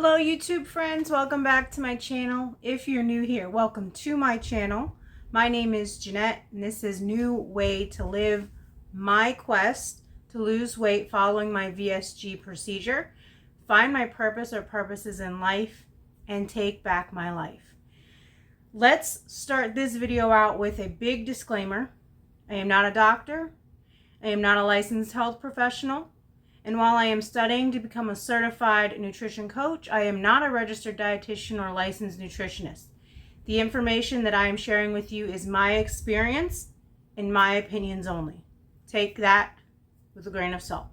Hello YouTube friends, welcome back to my channel. If you're new here, welcome to my channel. My name is Jeanette and this is New Way to Live, my quest to lose weight following my VSG procedure, find my purpose or purposes in life, and take back my life. Let's start this video out with a big disclaimer. I am not a doctor. I am not a licensed health professional. And while I am studying to become a certified nutrition coach, I am not a registered dietitian or licensed nutritionist. The information that I am sharing with you is my experience and my opinions only. Take that with a grain of salt.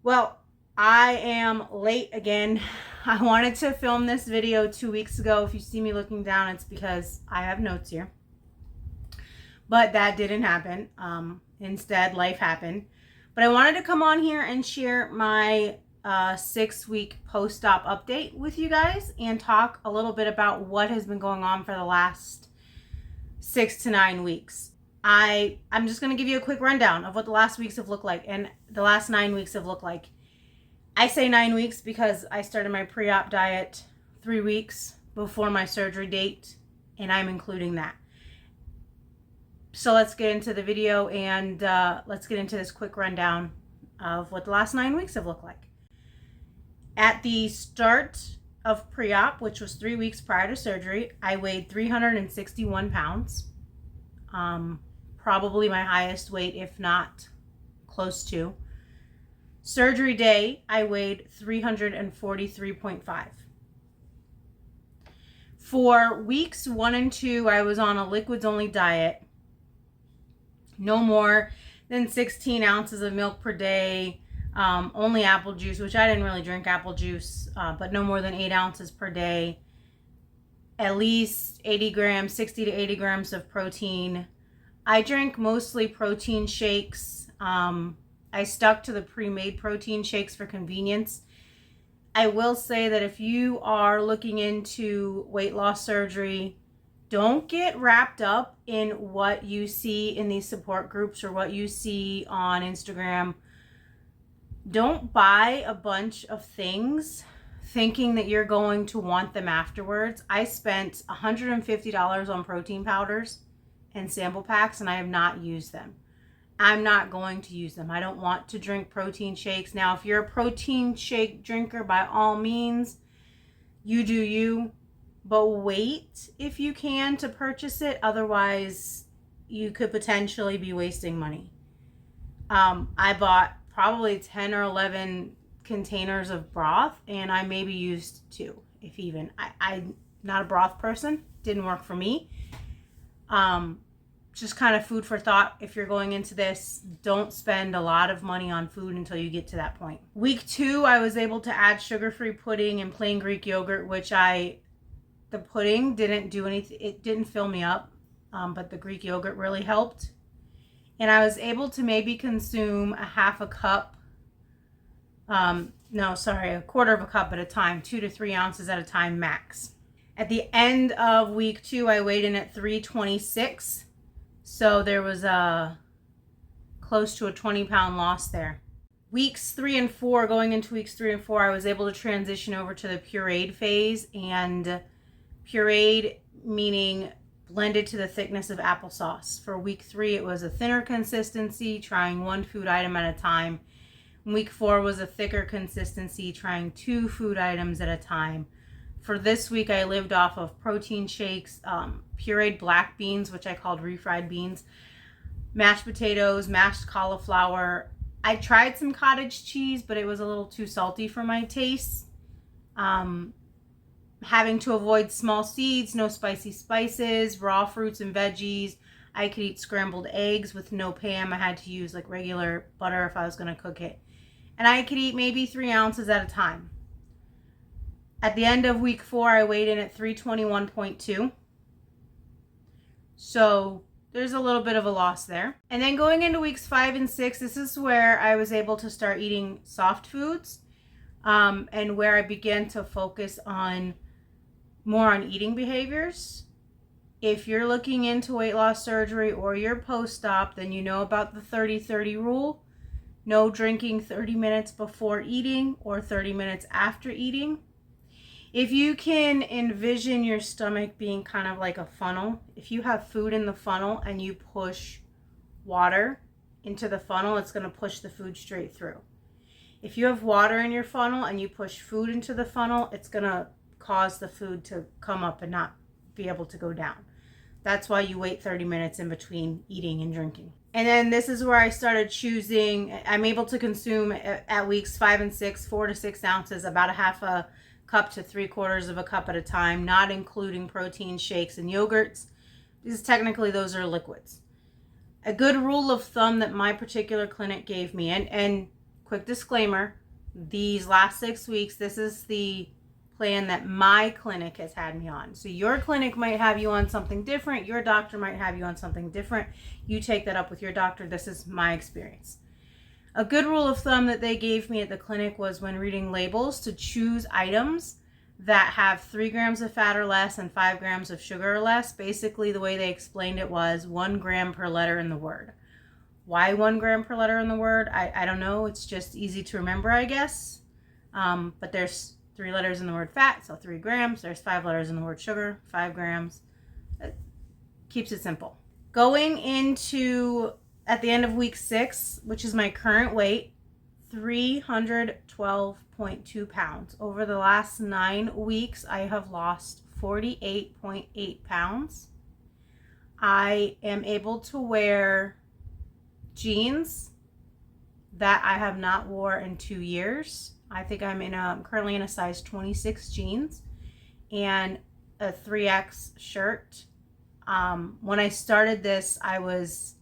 Well, I am late again. I wanted to film this video 2 weeks ago. If you see me looking down, it's because I have notes here. But that didn't happen. Instead, life happened. But I wanted to come on here and share my 6-week post-op update with you guys and talk a little bit about what has been going on for the last 6 to 9 weeks. I'm just going to give you a quick rundown of what the last weeks have looked like and the last 9 weeks have looked like. I say 9 weeks because I started my pre-op diet 3 weeks before my surgery date, and I'm including that. So let's get into the video and let's get into this quick rundown of what the last 9 weeks have looked like. At the start of pre-op, which was 3 weeks prior to surgery, I weighed 361 pounds. Probably my highest weight, if not close to. Surgery day, I weighed 343.5. For weeks 1 and 2, I was on a liquids-only diet. No more than 16 ounces of milk per day, only apple juice, which I didn't really drink apple juice, but no more than 8 ounces per day, at least 80 grams, 60 to 80 grams of protein. I drank mostly protein shakes. I stuck to the pre-made protein shakes for convenience. I will say that if you are looking into weight loss surgery, don't get wrapped up in what you see in these support groups or what you see on Instagram. Don't buy a bunch of things thinking that you're going to want them afterwards. I spent $150 on protein powders and sample packs, and I have not used them. I'm not going to use them. I don't want to drink protein shakes. Now, if you're a protein shake drinker, by all means, you do you. But wait if you can to purchase it. Otherwise, you could potentially be wasting money. I bought probably 10 or 11 containers of broth, and I maybe used 2, if even. I'm not a broth person. Didn't work for me. Just kind of food for thought. If you're going into this, don't spend a lot of money on food until you get to that point. Week 2, I was able to add sugar-free pudding and plain Greek yogurt, which the pudding didn't do anything. It didn't fill me up, but the Greek yogurt really helped. And I was able to maybe consume a quarter of a cup at a time, 2 to 3 ounces at a time max. At the end of week 2, I weighed in at 326. So there was close to a 20-pound loss there. Weeks 3 and 4, going into weeks 3 and 4, I was able to transition over to the pureed phase, and pureed meaning blended to the thickness of applesauce. For week 3, it was a thinner consistency, trying 1 food item at a time. Week 4 was a thicker consistency, trying 2 food items at a time. For this week, I lived off of protein shakes, pureed black beans, which I called refried beans, mashed potatoes, mashed cauliflower. I tried some cottage cheese, but it was a little too salty for my taste. Having to avoid small seeds, no spicy spices, raw fruits and veggies. I could eat scrambled eggs with no Pam. I had to use like regular butter if I was going to cook it. And I could eat maybe 3 ounces at a time. At the end of week 4, I weighed in at 321.2. So there's a little bit of a loss there. And then going into weeks 5 and 6, this is where I was able to start eating soft foods, and where I began to focus more on eating behaviors. If you're looking into weight loss surgery or you're post-op, then you know about the 30-30 rule. No drinking 30 minutes before eating or 30 minutes after eating. If you can envision your stomach being kind of like a funnel, if you have food in the funnel and you push water into the funnel, it's going to push the food straight through. If you have water in your funnel and you push food into the funnel, it's going to cause the food to come up and not be able to go down. That's why you wait 30 minutes in between eating and drinking. And then this is where I started choosing. I'm able to consume at weeks 5 and 6, 4 to 6 ounces, about a half a cup to 3/4 of a cup at a time, not including protein shakes and yogurts, because technically those are liquids. A good rule of thumb that my particular clinic gave me, and quick disclaimer, these last 6 weeks, this is the plan that my clinic has had me on. So your clinic might have you on something different. Your doctor might have you on something different. You take that up with your doctor. This is my experience. A good rule of thumb that they gave me at the clinic was, when reading labels, to choose items that have 3 grams of fat or less and 5 grams of sugar or less. Basically, the way they explained it was 1 gram per letter in the word. Why 1 gram per letter in the word? I don't know. It's just easy to remember, I guess. But there's 3 letters in the word fat, so 3 grams. There's 5 letters in the word sugar, 5 grams. It keeps it simple. Going into, at the end of week 6, which is my current weight, 312.2 pounds. Over the last 9 weeks, I have lost 48.8 pounds. I am able to wear jeans that I have not wore in 2 years. I think I'm currently in a size 26 jeans and a 3X shirt. When I started this, I was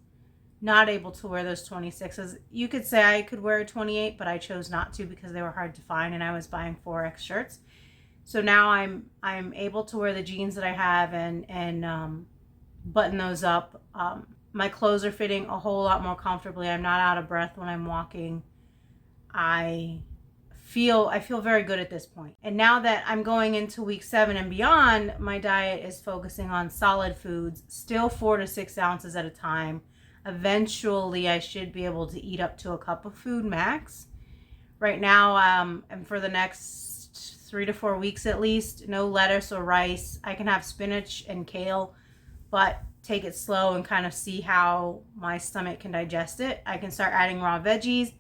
not able to wear those 26s. You could say I could wear a 28, but I chose not to because they were hard to find and I was buying 4X shirts. So now I'm able to wear the jeans that I have and button those up. My clothes are fitting a whole lot more comfortably. I'm not out of breath when I'm walking. I feel very good at this point. And now that I'm going into week 7 and beyond, my diet is focusing on solid foods, still 4 to 6 ounces at a time. Eventually, I should be able to eat up to a cup of food max. Right now, and for the next 3 to 4 weeks at least, no lettuce or rice. I can have spinach and kale, but take it slow and kind of see how my stomach can digest it. I can start adding raw veggies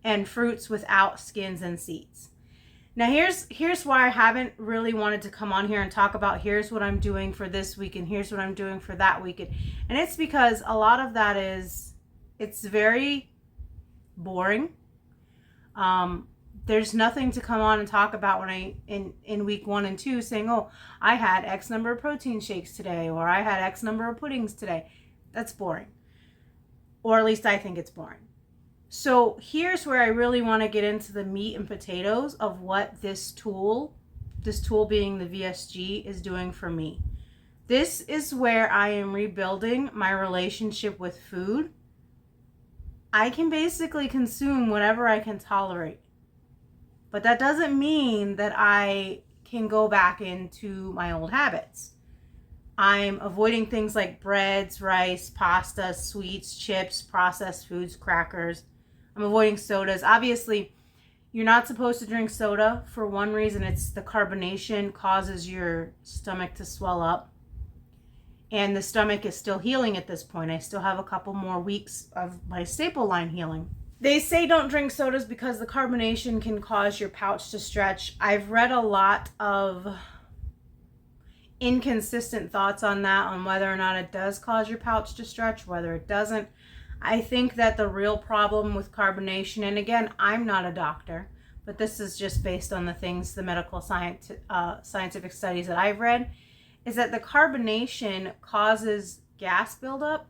and fruits without skins and seeds. Now here's why I haven't really wanted to come on here and talk about here's what I'm doing for this week and here's what I'm doing for that week. And it's because a lot of that it's very boring. There's nothing to come on and talk about when in week 1 and 2 saying, oh, I had X number of protein shakes today, or I had X number of puddings today. That's boring. Or at least I think it's boring. So here's where I really want to get into the meat and potatoes of what this tool being the VSG, is doing for me. This is where I am rebuilding my relationship with food. I can basically consume whatever I can tolerate. But that doesn't mean that I can go back into my old habits. I'm avoiding things like breads, rice, pasta, sweets, chips, processed foods, crackers. I'm avoiding sodas. Obviously, you're not supposed to drink soda for one reason. It's the carbonation causes your stomach to swell up. And the stomach is still healing at this point. I still have a couple more weeks of my staple line healing. They say don't drink sodas because the carbonation can cause your pouch to stretch. I've read a lot of inconsistent thoughts on that, on whether or not it does cause your pouch to stretch, whether it doesn't. I think that the real problem with carbonation, and again, I'm not a doctor, but this is just based on the things, the medical scientific studies that I've read, is that the carbonation causes gas buildup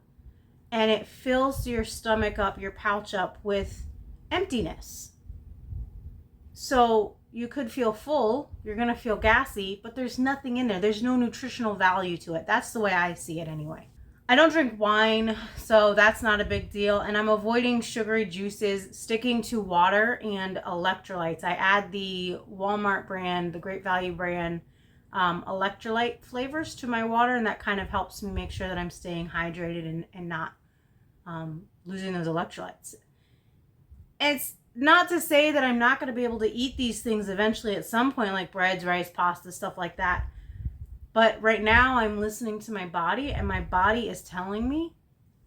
and it fills your stomach up, your pouch up with emptiness. So you could feel full, you're going to feel gassy, but there's nothing in there. There's no nutritional value to it. That's the way I see it anyway. I don't drink wine, so that's not a big deal. And I'm avoiding sugary juices, sticking to water and electrolytes. I add the Walmart brand, the Great Value brand, electrolyte flavors to my water, and that kind of helps me make sure that I'm staying hydrated and not losing those electrolytes. It's not to say that I'm not going to be able to eat these things eventually at some point, like breads, rice, pasta, stuff like that. But right now I'm listening to my body, and my body is telling me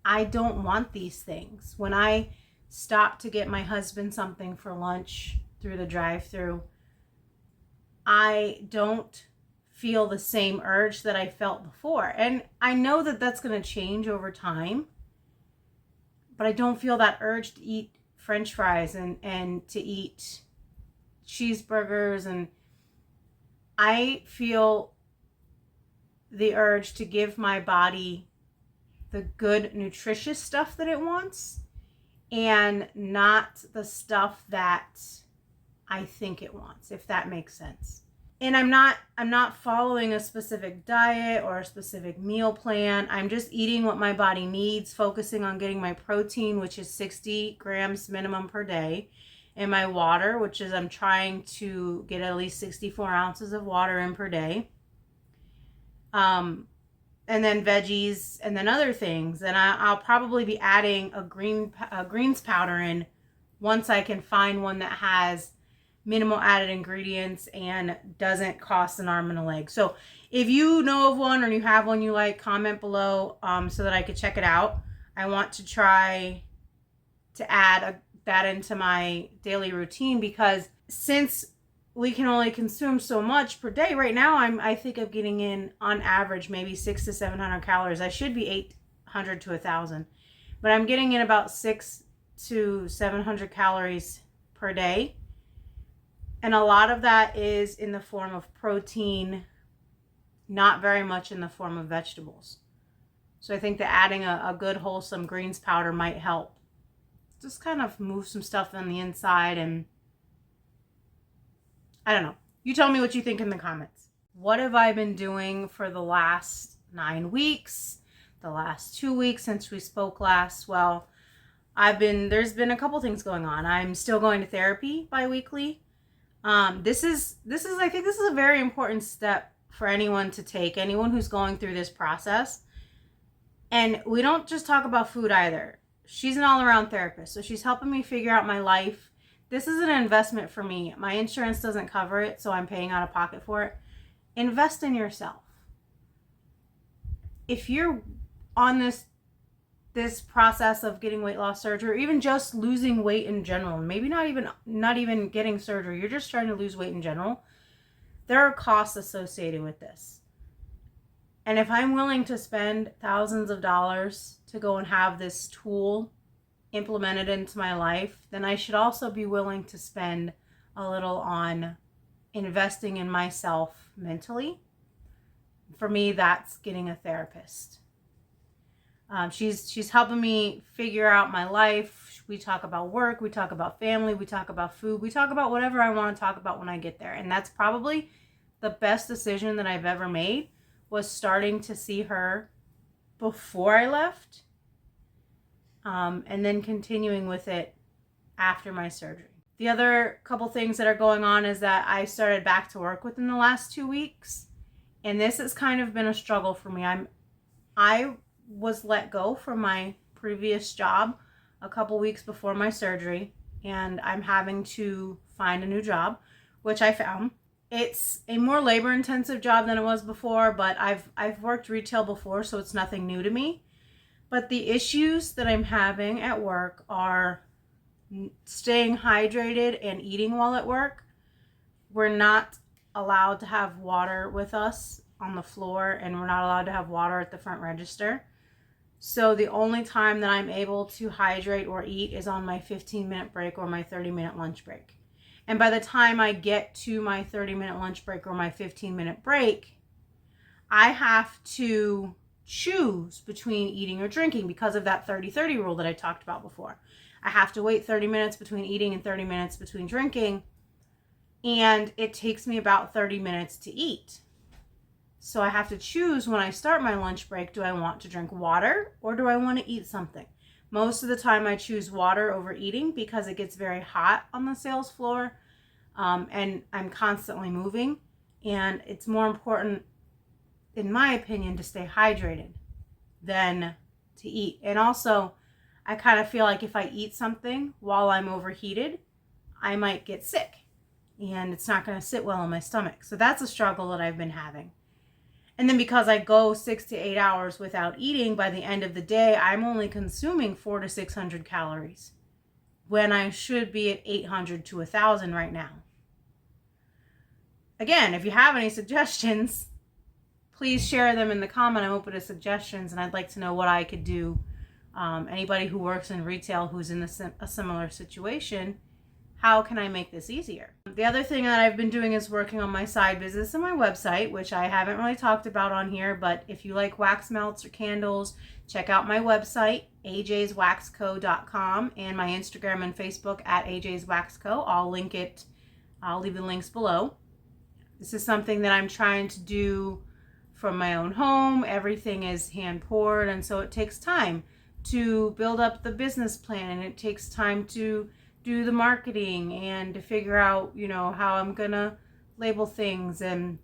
I don't want these things. When I stop to get my husband something for lunch through the drive-thru, I don't feel the same urge that I felt before. And I know that that's going to change over time, but I don't feel that urge to eat French fries and to eat cheeseburgers. And I feel the urge to give my body the good, nutritious stuff that it wants, and not the stuff that I think it wants, if that makes sense. And I'm not following a specific diet or a specific meal plan. I'm just eating what my body needs, focusing on getting my protein, which is 60 grams minimum per day, and my water, which is I'm trying to get at least 64 ounces of water in per day. And then veggies, and then other things. And I'll probably be adding a greens powder in once I can find one that has minimal added ingredients and doesn't cost an arm and a leg. So if you know of one or you have one you like, comment below so that I could check it out. I want to try to add that into my daily routine, because since we can only consume so much per day, right now I think I'm getting in on average maybe 600 to 700 calories. I should be 800 to 1,000, but I'm getting in about 600 to 700 calories per day. And a lot of that is in the form of protein, not very much in the form of vegetables. So I think that adding a good wholesome greens powder might help just kind of move some stuff on the inside. And I don't know. You tell me what you think in the comments. What have I been doing for the last 9 weeks, the last 2 weeks since we spoke last? Well, there's been a couple things going on. I'm still going to therapy bi-weekly. I think this is a very important step for anyone to take, anyone who's going through this process. And we don't just talk about food either. She's an all-around therapist, so she's helping me figure out my life. This is an investment for me. My insurance doesn't cover it, so I'm paying out of pocket for it. Invest in yourself. If you're on this process of getting weight loss surgery, or even just losing weight in general, maybe not even getting surgery, you're just trying to lose weight in general, there are costs associated with this. And if I'm willing to spend thousands of dollars to go and have this tool implemented into my life, then I should also be willing to spend a little on investing in myself mentally. For me, that's getting a therapist. She's helping me figure out my life. We talk about work, we talk about family, we talk about food, we talk about whatever I want to talk about when I get there. And that's probably the best decision that I've ever made, was starting to see her before I left, and then continuing with it after my surgery. The other couple things that are going on is that I started back to work within the last 2 weeks, and this has kind of been a struggle for me. I was let go from my previous job a couple weeks before my surgery, and I'm having to find a new job, which I found. It's a more labor-intensive job than it was before, but I've worked retail before, so it's nothing new to me. But the issues that I'm having at work are staying hydrated and eating while at work. We're not allowed to have water with us on the floor, and we're not allowed to have water at the front register. So the only time that I'm able to hydrate or eat is on my 15-minute break or my 30-minute lunch break. And by the time I get to my 30-minute lunch break or my 15-minute break, I have to choose between eating or drinking because of that 30-30 rule that I talked about before. I have to wait 30 minutes between eating and 30 minutes between drinking, and it takes me about 30 minutes to eat. So I have to choose when I start my lunch break, do I want to drink water or do I want to eat something? Most of the time I choose water over eating because it gets very hot on the sales floor, and I'm constantly moving. And it's more important, in my opinion, to stay hydrated than to eat. And also, I kind of feel like if I eat something while I'm overheated, I might get sick and it's not going to sit well in my stomach. So that's a struggle that I've been having. And then because I go 6 to 8 hours without eating, by the end of the day, I'm only consuming 400 to 600 calories when I should be at 800 to 1,000 right now. Again, if you have any suggestions, please share them in the comment. I'm open to suggestions, and I'd like to know what I could do. Anybody who works in retail who's in a similar situation, how can I make this easier? The other thing that I've been doing is working on my side business and my website, which I haven't really talked about on here, but if you like wax melts or candles, check out my website, ajswaxco.com, and my Instagram and Facebook at ajswaxco. I'll link it. I'll leave the links below. This is something that I'm trying to do from my own home. Everything is hand poured, and so it takes time to build up the business plan, and it takes time to do the marketing and to figure out, how I'm gonna label things, and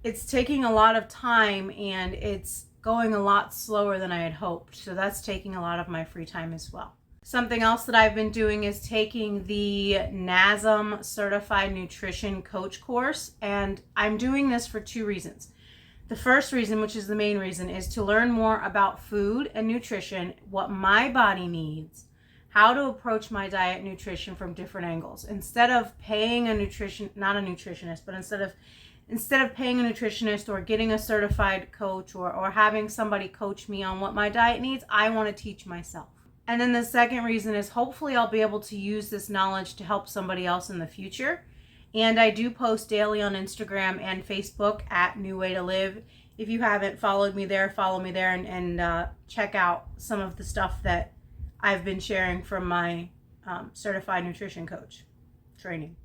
it's taking a lot of time, and it's going a lot slower than I had hoped. So that's taking a lot of my free time as well. Something else that I've been doing is taking the NASM Certified Nutrition Coach course, and I'm doing this for 2 reasons. The first reason, which is the main reason, is to learn more about food and nutrition, what my body needs, how to approach my diet and nutrition from different angles. Instead of paying a not a nutritionist, but instead of paying a nutritionist or getting a certified coach or having somebody coach me on what my diet needs, I want to teach myself. And then the second reason is hopefully I'll be able to use this knowledge to help somebody else in the future. And I do post daily on Instagram and Facebook at New Way to Live. If you haven't followed me there, follow me there and check out some of the stuff that I've been sharing from my certified nutrition coach training.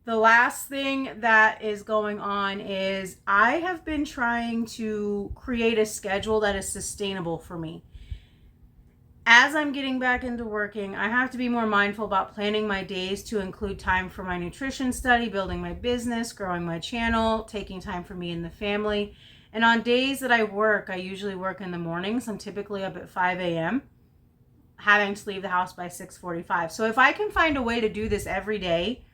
The last thing that is going on is I have been trying to create a schedule that is sustainable for me. As I'm getting back into working, I have to be more mindful about planning my days to include time for my nutrition study, building my business, growing my channel, taking time for me and the family. And on days that I work, I usually work in the mornings. I'm typically up at 5 a.m., having to leave the house by 6:45. So if I can find a way to do this every day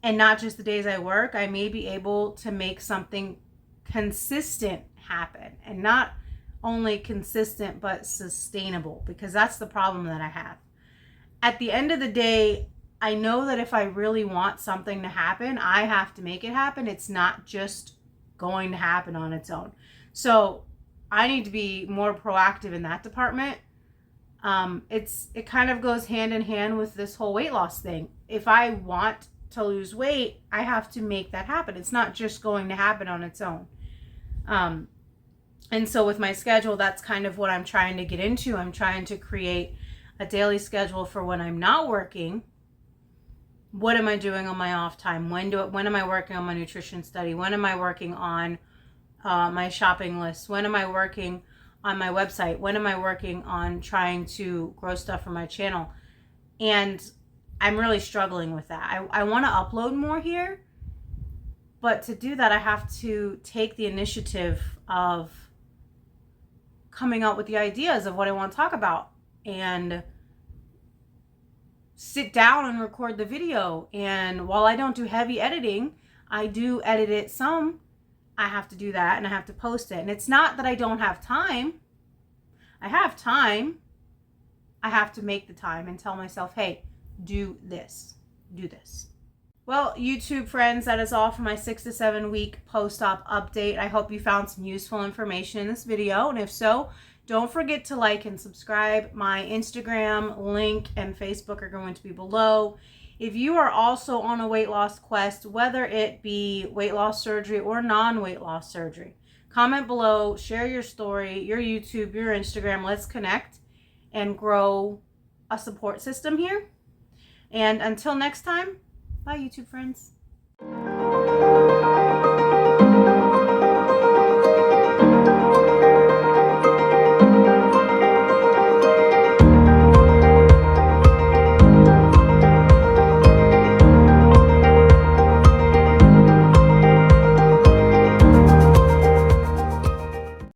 and not just the days I work, I may be able to make something consistent happen, and not only consistent but sustainable, because that's the problem that I have. At the end of the day, I know that if I really want something to happen, I have to make it happen. It's not just going to happen on its own. So I need to be more proactive in that department. It kind of goes hand in hand with this whole weight loss thing. If I want to lose weight, I have to make that happen. It's not just going to happen on its own. And so with my schedule, that's kind of what I'm trying to get into. I'm trying to create a daily schedule for when I'm not working. What am I doing on my off time? When am I working on my nutrition study? When am I working on my shopping list? When am I working on my website? When am I working on trying to grow stuff for my channel? And I'm really struggling with that. I want to upload more here, but to do that, I have to take the initiative of coming up with the ideas of what I want to talk about and sit down and record the video. And while I don't do heavy editing, I do edit it some. I have to do that, and I have to post it. And it's not that I don't have time. I have time. I have to make the time and tell myself, hey, do this, do this. Well, YouTube friends, that is all for my 6 to 7 week post-op update. I hope you found some useful information in this video. And if so, don't forget to like and subscribe. My Instagram link and Facebook are going to be below. If you are also on a weight loss quest, whether it be weight loss surgery or non-weight loss surgery, comment below, share your story, your YouTube, your Instagram. Let's connect and grow a support system here. And until next time, bye, YouTube friends.